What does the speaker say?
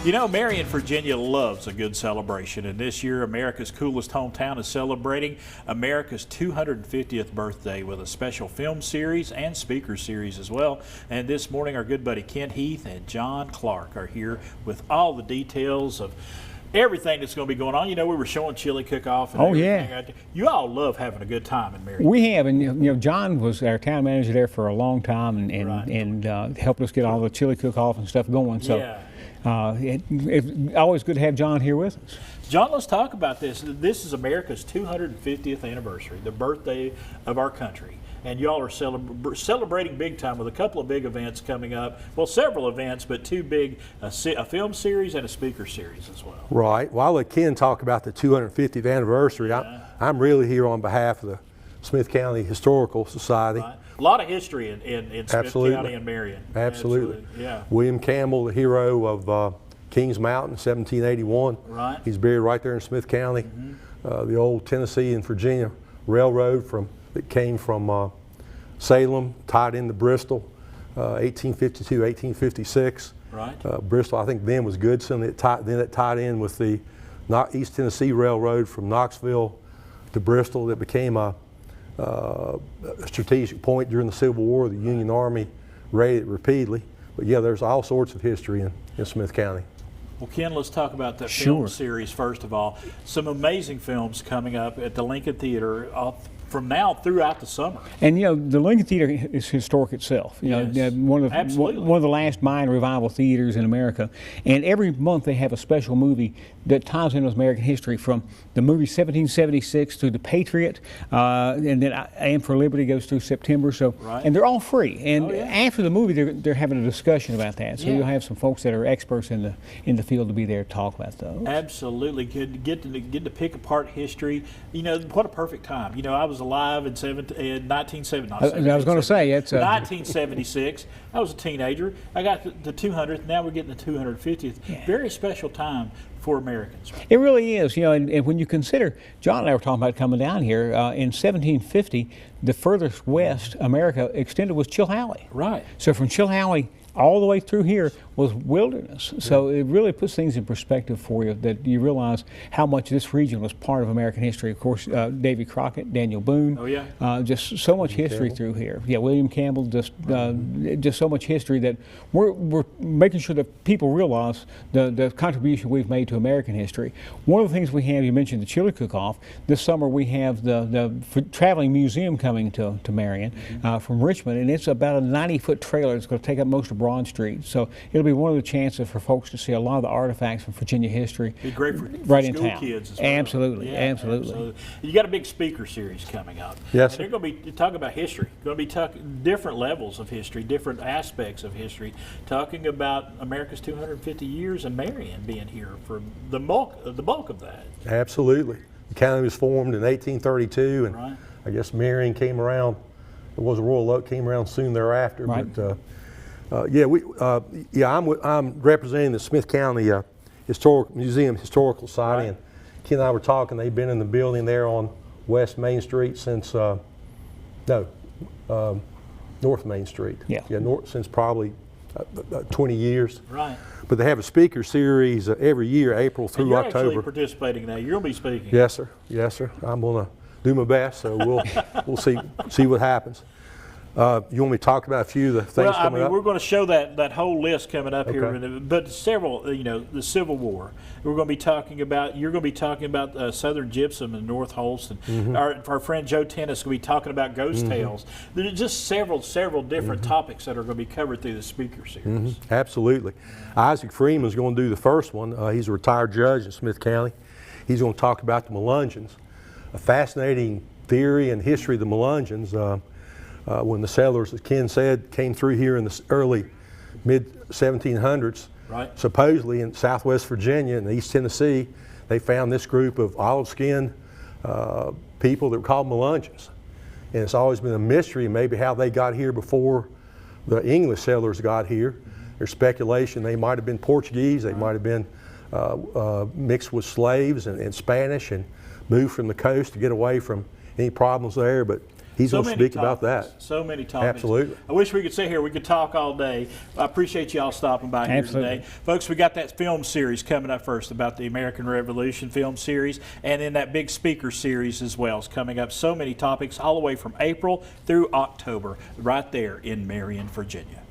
You know, Marion, Virginia loves a good celebration, and this year America's Coolest Hometown is celebrating America's 250th birthday with a special film series and speaker series as well. And this morning our good buddy Kent Heath and John Clark are here with all the details of everything that's going to be going on. You know, we were showing chili cook-off. And everything. Yeah. You all love having a good time in Marion. We have, and you know, John was our town manager there for a long time, and helped us get all the chili cook-off and stuff going. So. Yeah. It's always good to have John here with us. John, let's talk about this. This is America's 250th anniversary, the birthday of our country. And y'all are celebrating big time with a couple of big events coming up. Well, several events, but two big, a film series and a speaker series as well. Right. Well, I'll let Ken talk about the 250th anniversary. Yeah. I'm really here on behalf of the Smith County Historical Society. Right. A lot of history in Smith County and Marion. Absolutely. Yeah. William Campbell, the hero of Kings Mountain, 1781. Right. He's buried right there in Smith County. Mm-hmm. The old Tennessee and Virginia Railroad that came from Salem, tied into Bristol, 1852, 1856. Right. Bristol, I think then was Goodson. Then it tied in with the East Tennessee Railroad from Knoxville to Bristol. That became a strategic point during the Civil War. The Union Army raided it repeatedly. But yeah, there's all sorts of history in Smith County. Well, Ken, let's talk about the film series first of all. Some amazing films coming up at the Lincoln Theater from now throughout the summer. And you know, the Lincoln Theater is historic itself. You know, one of the last mine revival theaters in America. And every month they have a special movie that ties in with American history, from the movie 1776 to The Patriot, and then I Am for Liberty goes through September. So, and they're all free. And after the movie, they're having a discussion about that. So you'll have some folks that are experts in the field to be there to talk about those. Absolutely, get to pick apart history. You know, what a perfect time. You know, I was alive in 1970. I was going to say it's 1976. I was a teenager. I got the 200th. Now we're getting the 250th. Yeah. Very special time for Americans. It really is, you know, and when you consider, John and I were talking about coming down here, in 1750, the furthest west America extended was Chilhowee. Right. So from Chilhowee all the way through here was wilderness. So it really puts things in perspective for you, that you realize how much this region was part of American history. Of course, Davy Crockett, Daniel Boone, just so much history through here. Yeah, William Campbell, just so much history that we're making sure that people realize the contribution we've made to American history. One of the things we have, you mentioned the chili cook-off. This summer we have the traveling museum coming to Marion from Richmond, and it's about a 90-foot trailer. It's going to take up most of Broad Street. So it'll be one of the chances for folks to see a lot of the artifacts from Virginia history. Be great for right school in town. Kids as well. Absolutely, absolutely. You got a big speaker series coming up. Yes. And they're going to be talking about history. Going to be talking different levels of history, different aspects of history, talking about America's 250 years and Marion being here for the bulk of that. Absolutely. The county was formed in 1832, and I guess Marion came around. It was Royal Oak came around soon thereafter. Right. But I'm representing the Smith County Museum Historical Society, and Ken and I were talking. They've been in the building there on West Main Street since North Main Street. Since probably 20 years. Right. But they have a speaker series every year, April through October. You're actually participating now. You're going to be speaking. Yes, sir. Yes, sir. I'm going to do my best. So we'll see what happens. You want me to talk about a few of the things coming up? We're going to show that whole list coming up here, but several, you know, the Civil War. We're going to be talking about. You're going to be talking about Southern Gypsum and North Holston. Our friend Joe Tennis is going to be talking about ghost tales. There's just several different topics that are going to be covered through the speaker series. Absolutely. Isaac Freeman is going to do the first one. He's a retired judge in Smith County. He's going to talk about the Melungeons, a fascinating theory and history of the Melungeons. When the settlers, as Ken said, came through here in the early mid-1700s, supposedly in southwest Virginia and East Tennessee, they found this group of olive-skinned people that were called Melungeons. And it's always been a mystery maybe how they got here before the English settlers got here. There's speculation they might have been Portuguese, they might have been mixed with slaves and Spanish, and moved from the coast to get away from any problems there. But He's So going to many speak about topics, that. So many topics. Absolutely. I wish we could sit here. We could talk all day. I appreciate y'all stopping by here Absolutely. today. Folks, we got that film series coming up first about the American Revolution film series, and then that big speaker series as well is coming up. So many topics all the way from April through October right there in Marion, Virginia.